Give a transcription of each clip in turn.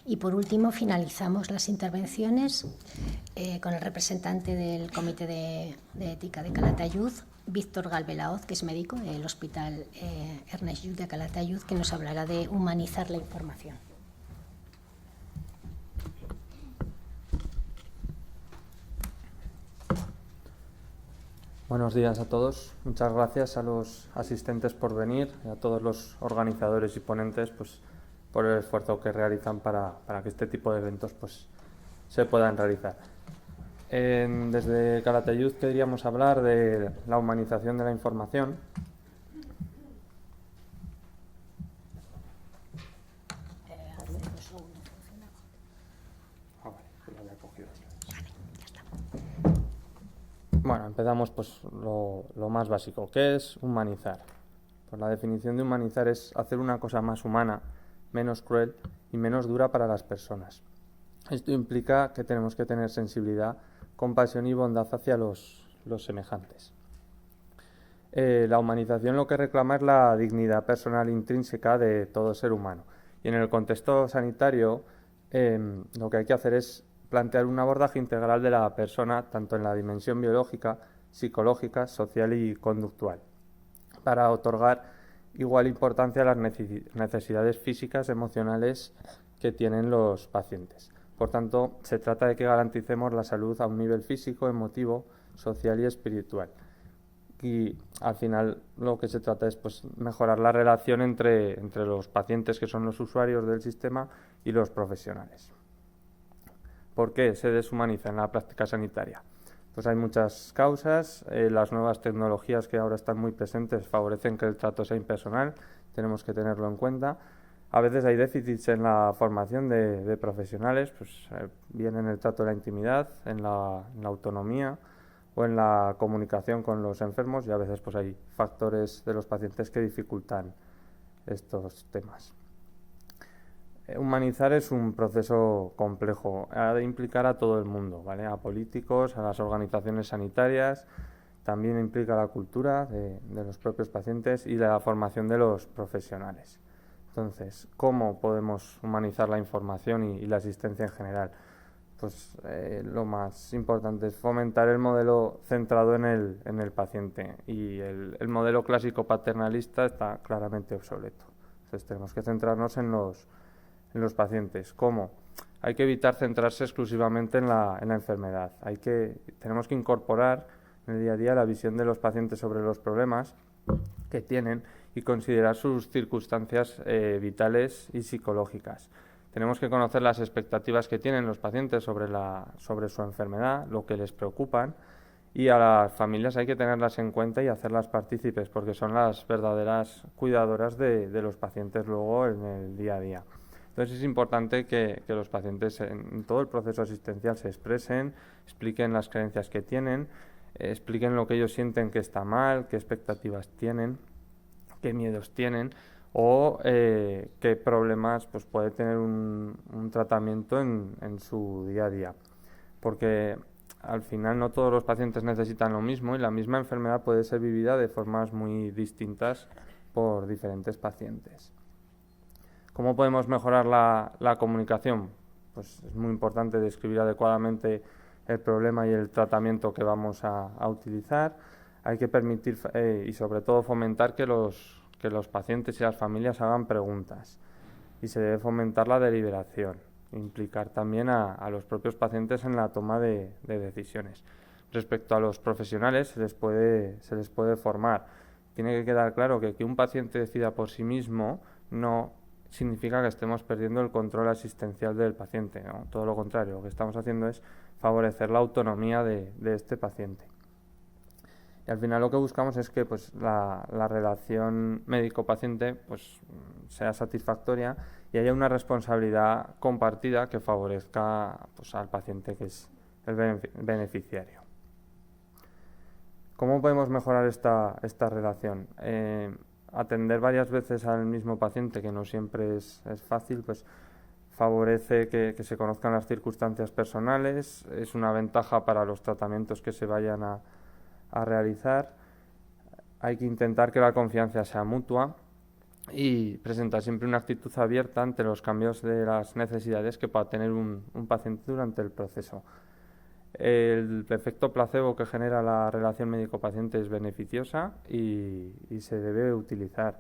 Y por último finalizamos las intervenciones con el representante del Comité de Ética de Calatayud, Víctor Galvelaoz, que es médico del Hospital Ernest Lluch de Calatayud, que nos hablará de humanizar la información. Buenos días a todos. Muchas gracias a los asistentes por venir y a todos los organizadores y ponentes por el esfuerzo que realizan para que este tipo de eventos se puedan realizar. Desde Calatayud queríamos hablar de la humanización de la información. Bueno, empezamos lo más básico. ¿Qué es humanizar? Pues la definición de humanizar es hacer una cosa más humana, menos cruel y menos dura para las personas. Esto implica que tenemos que tener sensibilidad, compasión y bondad hacia los semejantes. La humanización lo que reclama es la dignidad personal intrínseca de todo ser humano. Y en el contexto sanitario, lo que hay que hacer es plantear un abordaje integral de la persona, tanto en la dimensión biológica, psicológica, social y conductual, para otorgar igual importancia a las necesidades físicas, emocionales que tienen los pacientes. Por tanto, se trata de que garanticemos la salud a un nivel físico, emotivo, social y espiritual. Y al final lo que se trata es mejorar la relación entre los pacientes, que son los usuarios del sistema, y los profesionales. ¿Por qué se deshumaniza en la práctica sanitaria? Pues hay muchas causas. Las nuevas tecnologías que ahora están muy presentes favorecen que el trato sea impersonal, tenemos que tenerlo en cuenta. A veces hay déficits en la formación de profesionales, bien en el trato de la intimidad, en la autonomía o en la comunicación con los enfermos, y a veces hay factores de los pacientes que dificultan estos temas. Humanizar es un proceso complejo, ha de implicar a todo el mundo, ¿vale? A políticos, a las organizaciones sanitarias, también implica la cultura de los propios pacientes y la formación de los profesionales. Entonces, ¿cómo podemos humanizar la información y la asistencia en general? Lo más importante es fomentar el modelo centrado en el paciente, y el modelo clásico paternalista está claramente obsoleto. Entonces tenemos que centrarnos en los pacientes. ¿Cómo? Hay que evitar centrarse exclusivamente en la enfermedad. Tenemos que incorporar en el día a día la visión de los pacientes sobre los problemas que tienen y considerar sus circunstancias vitales y psicológicas. Tenemos que conocer las expectativas que tienen los pacientes sobre su enfermedad, lo que les preocupan, y a las familias hay que tenerlas en cuenta y hacerlas partícipes, porque son las verdaderas cuidadoras de los pacientes luego en el día a día. Entonces es importante que los pacientes en todo el proceso asistencial se expresen, expliquen las creencias que tienen, expliquen lo que ellos sienten que está mal, qué expectativas tienen, qué miedos tienen, o qué problemas puede tener un tratamiento en su día a día. Porque al final no todos los pacientes necesitan lo mismo, y la misma enfermedad puede ser vivida de formas muy distintas por diferentes pacientes. ¿Cómo podemos mejorar la comunicación? Pues es muy importante describir adecuadamente el problema y el tratamiento que vamos a utilizar. Hay que permitir y sobre todo fomentar que los pacientes y las familias hagan preguntas, y se debe fomentar la deliberación, implicar también a los propios pacientes en la toma de decisiones. Respecto a los profesionales, se les puede formar. Tiene que quedar claro que un paciente decida por sí mismo no significa que estemos perdiendo el control asistencial del paciente, ¿no? Todo lo contrario, lo que estamos haciendo es favorecer la autonomía de este paciente. Y al final lo que buscamos es que la relación médico-paciente sea satisfactoria y haya una responsabilidad compartida que favorezca al paciente, que es el beneficiario. ¿Cómo podemos mejorar esta relación? Atender varias veces al mismo paciente, que no siempre es fácil, favorece que se conozcan las circunstancias personales, es una ventaja para los tratamientos que se vayan a realizar. Hay que intentar que la confianza sea mutua, y presentar siempre una actitud abierta ante los cambios de las necesidades que pueda tener un paciente durante el proceso. El efecto placebo que genera la relación médico-paciente es beneficiosa y se debe utilizar.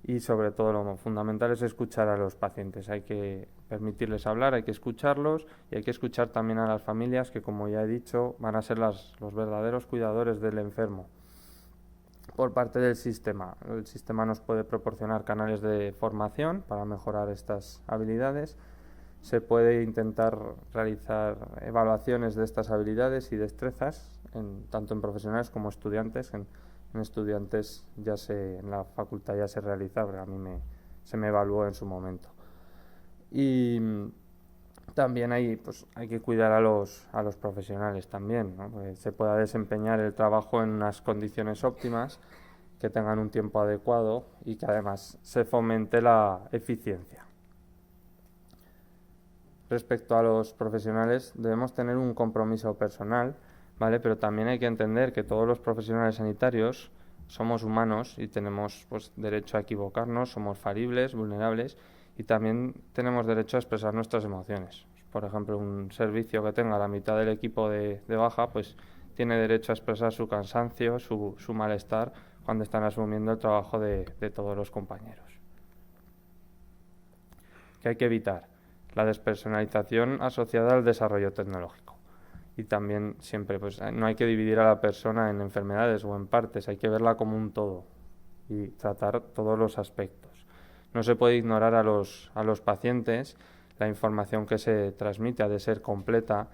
Y sobre todo lo fundamental es escuchar a los pacientes. Hay que permitirles hablar, hay que escucharlos y hay que escuchar también a las familias que, como ya he dicho, van a ser los verdaderos cuidadores del enfermo. Por parte del sistema, el sistema nos puede proporcionar canales de formación para mejorar estas habilidades. Se puede intentar realizar evaluaciones de estas habilidades y destrezas, tanto en profesionales como estudiantes. En estudiantes en la facultad ya se realiza, pero a mí se me evaluó en su momento. Y también hay que cuidar a los profesionales también, ¿no? Pues se pueda desempeñar el trabajo en unas condiciones óptimas, que tengan un tiempo adecuado y que además se fomente la eficiencia. Respecto a los profesionales, debemos tener un compromiso personal, ¿vale? Pero también hay que entender que todos los profesionales sanitarios somos humanos y tenemos derecho a equivocarnos, somos falibles, vulnerables y también tenemos derecho a expresar nuestras emociones. Por ejemplo, un servicio que tenga la mitad del equipo de baja, pues tiene derecho a expresar su cansancio, su malestar cuando están asumiendo el trabajo de todos los compañeros. ¿Qué hay que evitar? La despersonalización asociada al desarrollo tecnológico. Y también siempre, no hay que dividir a la persona en enfermedades o en partes, hay que verla como un todo y tratar todos los aspectos. No se puede ignorar a los pacientes, la información que se transmite ha de ser completa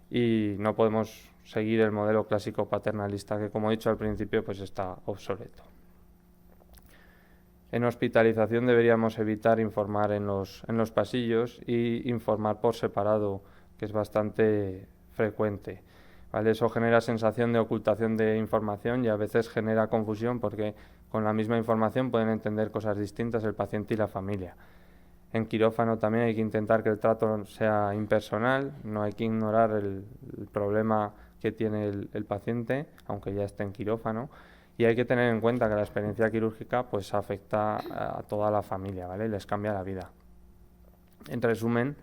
y no podemos seguir el modelo clásico paternalista que, como he dicho al principio, está obsoleto. En hospitalización deberíamos evitar informar en los pasillos y informar por separado, que es bastante frecuente, ¿vale? Eso genera sensación de ocultación de información y a veces genera confusión porque con la misma información pueden entender cosas distintas el paciente y la familia. En quirófano también hay que intentar que el trato sea impersonal, no hay que ignorar el problema que tiene el paciente, aunque ya esté en quirófano. Y hay que tener en cuenta que la experiencia quirúrgica afecta a toda la familia, ¿vale? Les cambia la vida. En resumen,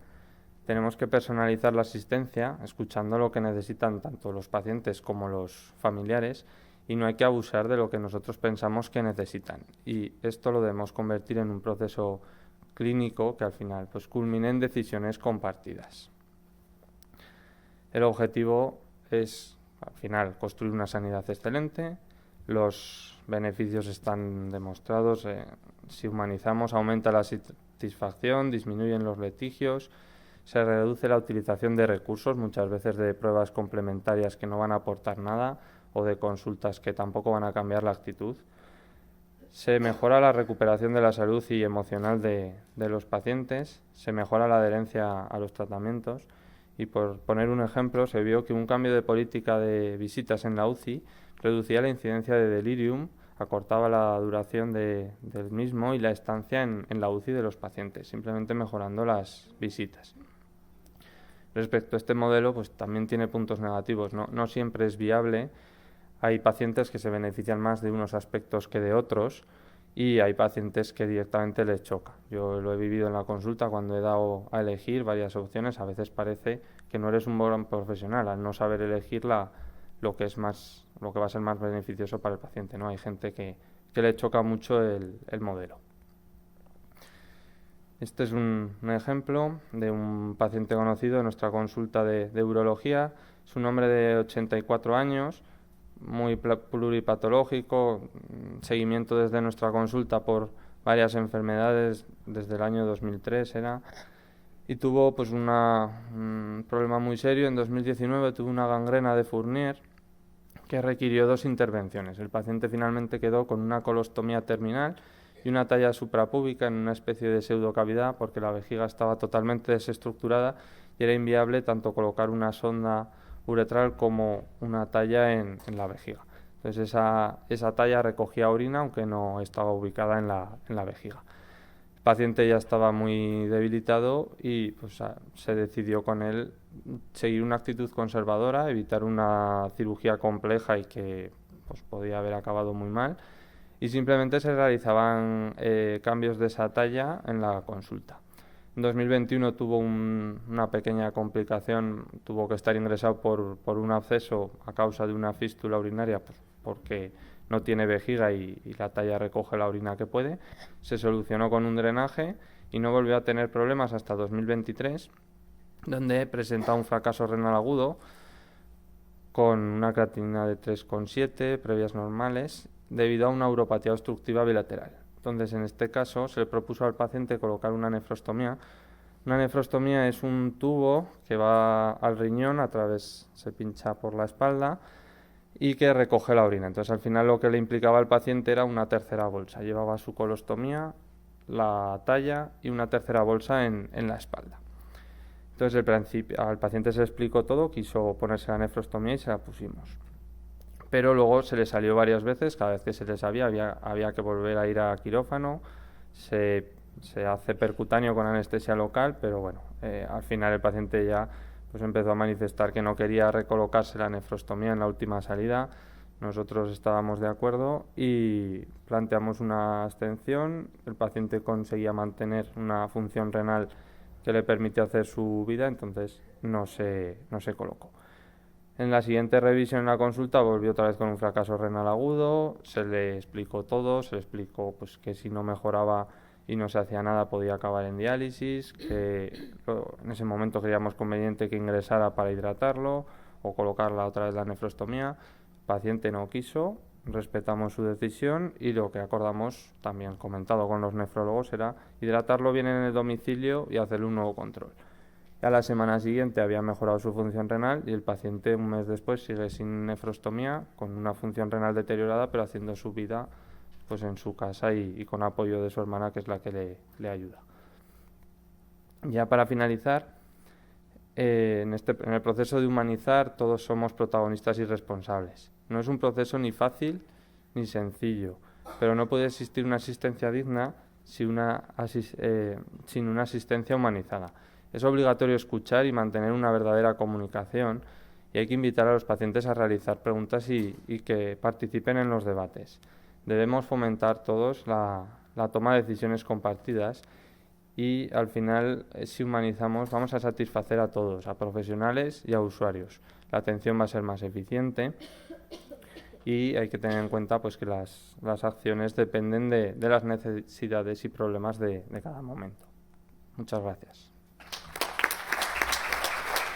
tenemos que personalizar la asistencia escuchando lo que necesitan tanto los pacientes como los familiares y no hay que abusar de lo que nosotros pensamos que necesitan. Y esto lo debemos convertir en un proceso clínico que al final culmine en decisiones compartidas. El objetivo es al final construir una sanidad excelente. Los beneficios están demostrados. Si humanizamos, aumenta la satisfacción, disminuyen los litigios, se reduce la utilización de recursos, muchas veces de pruebas complementarias que no van a aportar nada o de consultas que tampoco van a cambiar la actitud. Se mejora la recuperación de la salud y emocional de los pacientes, se mejora la adherencia a los tratamientos y, por poner un ejemplo, se vio que un cambio de política de visitas en la UCI reducía la incidencia de delirium, acortaba la duración del mismo y la estancia en la UCI de los pacientes, simplemente mejorando las visitas. Respecto a este modelo, también tiene puntos negativos, no siempre es viable. Hay pacientes que se benefician más de unos aspectos que de otros y hay pacientes que directamente les choca. Yo lo he vivido en la consulta cuando he dado a elegir varias opciones. A veces parece que no eres un buen profesional al no saber elegir lo que va a ser más beneficioso para el paciente, ¿no? Hay gente que le choca mucho el modelo. Este es un ejemplo de un paciente conocido en nuestra consulta de urología. Es un hombre de 84 años, muy pluripatológico, seguimiento desde nuestra consulta por varias enfermedades desde el año 2003 y tuvo un problema muy serio. En 2019 tuvo una gangrena de Fournier que requirió 2 intervenciones. El paciente finalmente quedó con una colostomía terminal y una talla suprapúbica en una especie de pseudocavidad porque la vejiga estaba totalmente desestructurada y era inviable tanto colocar una sonda uretral como una talla en la vejiga. Entonces esa talla recogía orina aunque no estaba ubicada en la vejiga. El paciente ya estaba muy debilitado y se decidió con él seguir una actitud conservadora, evitar una cirugía compleja y que podía haber acabado muy mal y simplemente se realizaban cambios de esa talla en la consulta. En 2021 tuvo una pequeña complicación, tuvo que estar ingresado por un absceso a causa de una fístula urinaria, pues porque no tiene vejiga y la talla recoge la orina que puede. Se solucionó con un drenaje y no volvió a tener problemas hasta 2023, donde presenta un fracaso renal agudo con una creatinina de 3,7 previas normales debido a una uropatía obstructiva bilateral. Entonces, en este caso, se le propuso al paciente colocar una nefrostomía. Una nefrostomía es un tubo que va al riñón, se pincha por la espalda y que recoge la orina. Entonces, al final lo que le implicaba al paciente era una tercera bolsa. Llevaba su colostomía, la talla y una tercera bolsa en la espalda. Entonces, al paciente se le explicó todo, quiso ponerse la nefrostomía y se la pusimos. Pero luego se le salió varias veces, cada vez que se le sabía había que volver a ir a quirófano, se hace percutáneo con anestesia local, pero bueno, al final el paciente ya pues empezó a manifestar que no quería recolocarse la nefrostomía en la última salida. Nosotros estábamos de acuerdo y planteamos una abstención. El paciente conseguía mantener una función renal que le permitió hacer su vida, entonces no se colocó. En la siguiente revisión en la consulta volvió otra vez con un fracaso renal agudo, se le explicó todo, se le explicó pues, que si no mejoraba y no se hacía nada podía acabar en diálisis, que en ese momento creíamos conveniente que ingresara para hidratarlo o colocarla otra vez la nefrostomía. El paciente no quiso, respetamos su decisión y lo que acordamos, también comentado con los nefrólogos, era hidratarlo bien en el domicilio y hacerle un nuevo control. A la semana siguiente había mejorado su función renal y el paciente un mes después sigue sin nefrostomía, con una función renal deteriorada, pero haciendo su vida pues en su casa y con apoyo de su hermana, que es la que le ayuda. Ya para finalizar, en el proceso de humanizar todos somos protagonistas y responsables. No es un proceso ni fácil ni sencillo, pero no puede existir una asistencia digna sin una asistencia humanizada. Es obligatorio escuchar y mantener una verdadera comunicación y hay que invitar a los pacientes a realizar preguntas y que participen en los debates. Debemos fomentar todos la toma de decisiones compartidas y al final, si humanizamos, vamos a satisfacer a todos, a profesionales y a usuarios. La atención va a ser más eficiente y hay que tener en cuenta pues, que las acciones dependen de las necesidades y problemas de cada momento. Muchas gracias.